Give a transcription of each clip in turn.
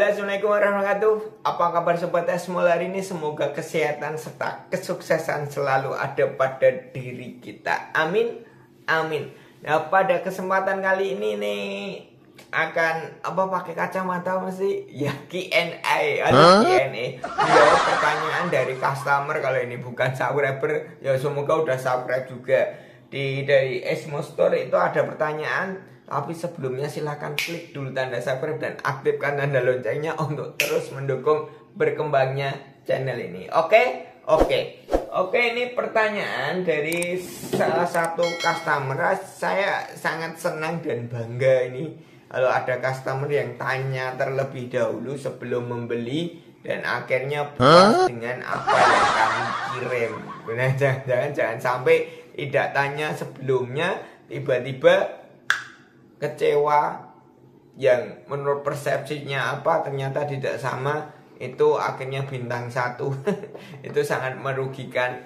Halo, assalamualaikum warahmatullahi wabarakatuh. Apa kabar sobat Esmol hari ini? Semoga kesehatan serta kesuksesan selalu ada pada diri kita. Amin, amin. Nah, pada kesempatan kali ini nih akan pakai kacamata masih ya Q&A. Ada Q&A. Menjawab pertanyaan dari customer. Kalau ini bukan subscriber, ya semoga udah subscribe juga. Dari Esmol Store itu ada pertanyaan. Tapi sebelumnya silahkan klik dulu tanda subscribe dan aktifkan tanda loncengnya untuk terus mendukung berkembangnya channel ini. Oke, ini pertanyaan dari salah satu customer. Saya sangat senang dan bangga ini kalau ada customer yang tanya terlebih dahulu sebelum membeli dan akhirnya puas dengan apa yang kami kirim. Benar, jangan sampai tidak tanya sebelumnya tiba-tiba kecewa yang menurut persepsinya apa ternyata tidak sama, itu akhirnya bintang 1. Itu sangat merugikan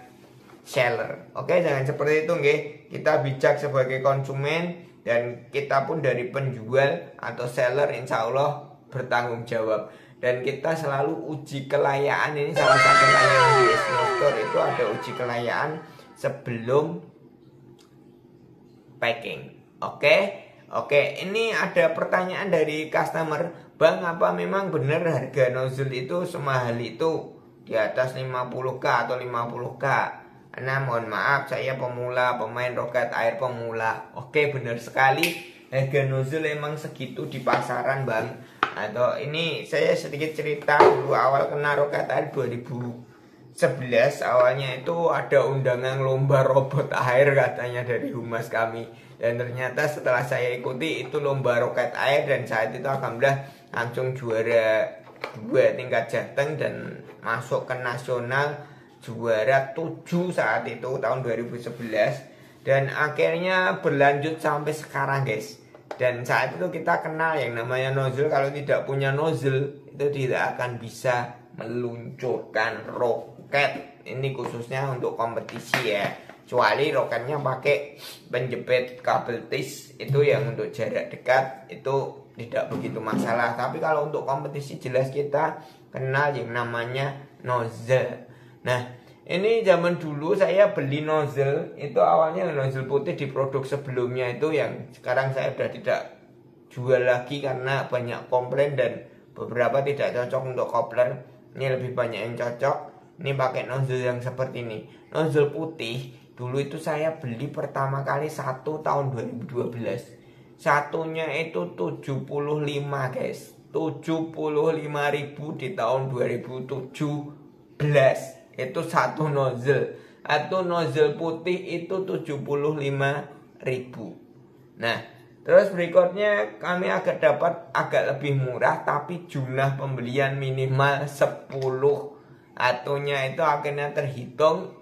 seller. Oke, jangan seperti itu nggih. Kita bijak sebagai konsumen dan kita pun dari penjual atau seller insya Allah bertanggung jawab. Dan kita selalu uji kelayaan. Ini salah satu layanan di Esmol Store itu ada uji kelayaan sebelum packing. Oke, ini ada pertanyaan dari customer. Bang, apa memang benar harga nozzle itu semahal itu? Di atas 50k atau 50k? Nah, mohon maaf, saya pemula, pemain roket air pemula. Oke, benar sekali. Harga nozzle emang segitu di pasaran, Bang. Atau ini saya sedikit cerita dulu awal kena roket air 2011. Awalnya itu ada undangan lomba robot air katanya dari humas kami. Dan ternyata setelah saya ikuti itu lomba roket air dan saat itu alhamdulillah langsung juara 2 tingkat Jateng dan masuk ke nasional juara 7 saat itu tahun 2011. Dan akhirnya berlanjut sampai sekarang guys. Dan saat itu kita kenal yang namanya nozzle. Kalau tidak punya nozzle itu tidak akan bisa meluncurkan roket. Ini khususnya untuk kompetisi ya. Kecuali roketnya pakai penjepit kabel tis, itu yang untuk jarak dekat itu tidak begitu masalah. Tapi kalau untuk kompetisi jelas kita kenal yang namanya nozzle. Nah, ini zaman dulu saya beli nozzle itu awalnya nozzle putih di produk sebelumnya itu yang sekarang saya sudah tidak jual lagi karena banyak komplain dan beberapa tidak cocok untuk coupler. Ini lebih banyak yang cocok. Ini pakai nozzle yang seperti ini. Nozzle putih dulu itu saya beli pertama kali tahun 2012. Satunya itu 75 guys. 75.000 di tahun 2017. Itu satu nozzle. Atau nozzle putih itu 75.000. Nah, terus berikutnya kami dapat agak lebih murah tapi jumlah pembelian minimal 10. Atunya itu akhirnya terhitung.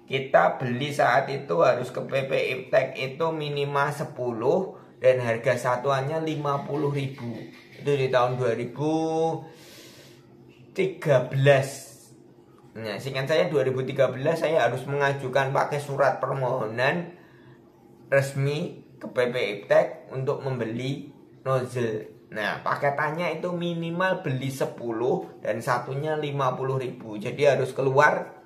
Kita beli saat itu harus ke PP Iptek itu minimal 10 dan harga satuannya 50.000. Itu di tahun 2013. Nah, seingat saya 2013 saya harus mengajukan pakai surat permohonan resmi ke PP Iptek untuk membeli nozzle. Nah, paketannya itu minimal beli 10 dan satunya 50.000. Jadi harus keluar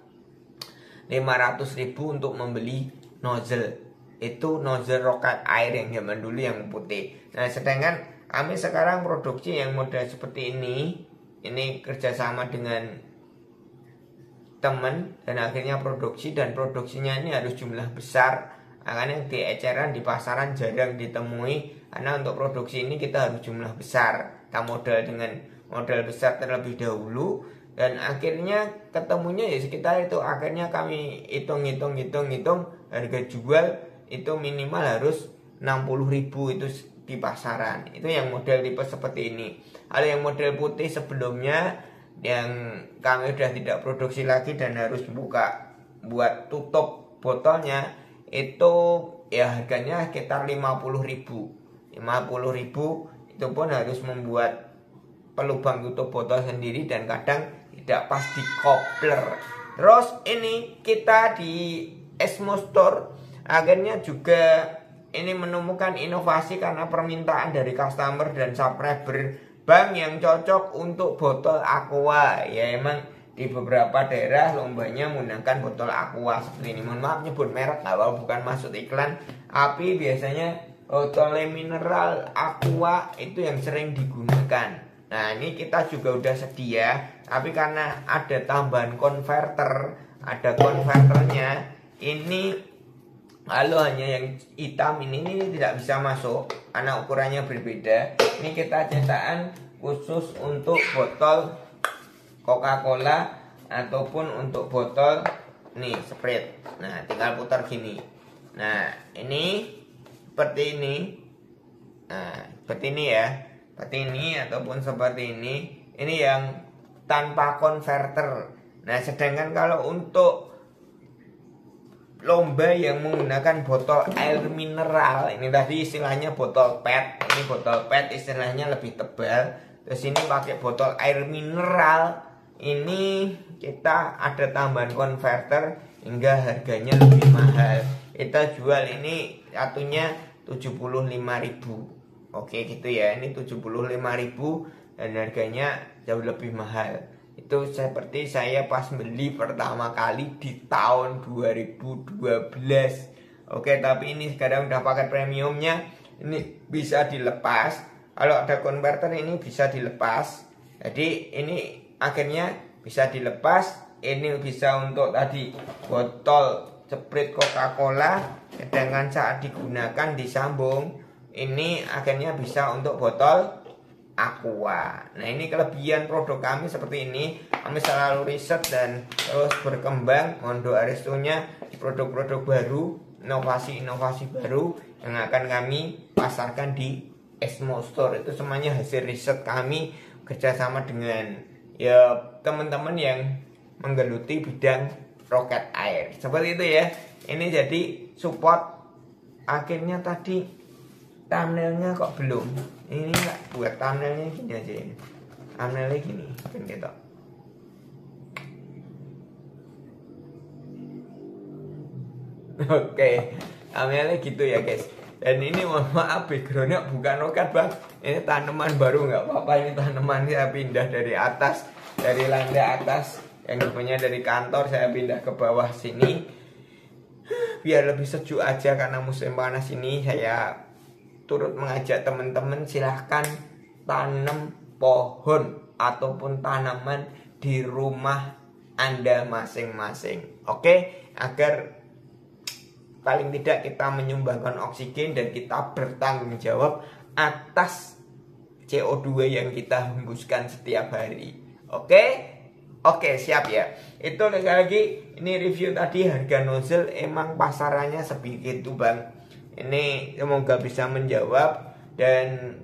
500.000 untuk membeli nozzle. Itu nozzle roket air yang zaman dulu yang putih. Nah, sedangkan kami sekarang produksi yang model seperti ini kerjasama dengan teman dan akhirnya produksi, dan produksinya ini harus jumlah besar. Karena yang di eceran di pasaran jarang ditemui. Karena untuk produksi ini kita harus jumlah besar. Kita modal dengan modal besar terlebih dahulu. Dan akhirnya ketemunya ya sekitar itu. Akhirnya kami hitung harga jual itu minimal harus 60.000 itu di pasaran. Itu yang model tipe seperti ini. Ada yang model putih sebelumnya yang kami udah tidak produksi lagi dan harus buka buat tutup botolnya, itu ya harganya sekitar 50.000. 50.000 itu pun harus membuat pelubang tutup botol sendiri dan kadang tidak pas di coupler. Terus ini kita di Esmol Store akhirnya juga ini menemukan inovasi karena permintaan dari customer dan subscriber bank yang cocok untuk botol aqua. Ya emang di beberapa daerah lombanya menggunakan botol aqua seperti ini. Mohon maaf nyebut merek nggak apa, bukan maksud iklan. Tapi biasanya botol mineral aqua itu yang sering digunakan. Nah ini kita juga udah sedia, tapi karena ada tambahan konverter, ada konverternya, ini kalau hanya yang hitam ini tidak bisa masuk karena ukurannya berbeda. Ini kita cetakan khusus untuk botol Coca-Cola ataupun untuk botol nih Sprite. Nah tinggal putar gini. Nah ini seperti ini. Nah seperti ini ya, seperti ini ataupun seperti ini. Ini yang tanpa konverter. Nah sedangkan kalau untuk lomba yang menggunakan botol air mineral, ini tadi istilahnya botol PET. Ini botol PET istilahnya lebih tebal. Terus ini pakai botol air mineral. Ini kita ada tambahan konverter hingga harganya lebih mahal. Kita jual ini satunya 75.000. Oke gitu ya. Ini 75.000 dan harganya jauh lebih mahal. Itu seperti saya pas beli pertama kali di tahun 2012. Oke, tapi ini sekarang udah pakai premiumnya. Ini bisa dilepas. Kalau ada konverter ini bisa dilepas. Jadi ini akhirnya bisa dilepas. Ini bisa untuk tadi botol Sprite Coca-Cola. Sedangkan saat digunakan disambung, ini akhirnya bisa untuk botol aqua. Nah ini kelebihan produk kami seperti ini. Kami selalu riset dan terus berkembang. Mohon doa restunya di produk-produk baru, inovasi-inovasi baru yang akan kami pasarkan di Esmo Store. Itu semuanya hasil riset kami kerjasama dengan ya teman-teman yang menggeluti bidang roket air. Seperti itu ya. Ini jadi support. Akhirnya tadi thumbnailnya kok belum. Ini enggak buat thumbnailnya gini aja. Thumbnailnya gini kan gitu. Oke, thumbnailnya gitu ya guys. Dan ini mohon maaf backgroundnya bukan roket bang. Ini tanaman baru, nggak apa-apa. Ini tanaman saya pindah dari atas, dari lantai atas yang punya dari kantor saya pindah ke bawah sini. Biar lebih sejuk aja karena musim panas ini. Saya turut mengajak teman-teman silahkan tanam pohon ataupun tanaman di rumah Anda masing-masing. Oke, agar paling tidak kita menyumbangkan oksigen dan kita bertanggung jawab atas CO2 yang kita hembuskan setiap hari. Oke, siap ya. Itu lagi ini review tadi harga nozzle emang pasarannya sebegitu bang. Ini semoga bisa menjawab dan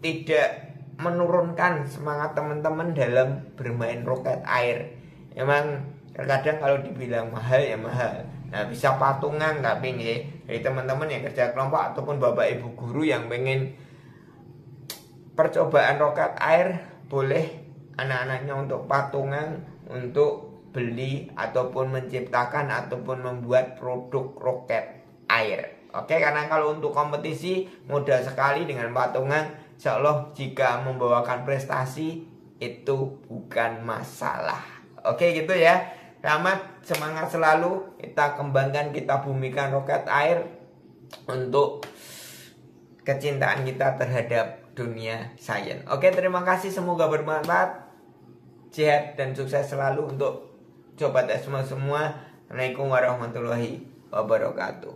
tidak menurunkan semangat teman-teman dalam bermain roket air. Emang terkadang kalau dibilang mahal ya mahal. Nah bisa patungan tapi nih dari teman-teman yang kerja kelompok ataupun bapak ibu guru yang pengen percobaan roket air, boleh anak-anaknya untuk patungan untuk beli ataupun menciptakan ataupun membuat produk roket air. Oke, karena kalau untuk kompetisi mudah sekali dengan patungan. Insya Allah jika membawakan prestasi itu bukan masalah. Oke gitu ya. Selamat, semangat selalu. Kita kembangkan, kita bumikan roket air untuk kecintaan kita terhadap dunia sains. Oke, terima kasih, semoga bermanfaat. Sehat dan sukses selalu untuk sobat Esmo semua. Assalamualaikum warahmatullahi wabarakatuh.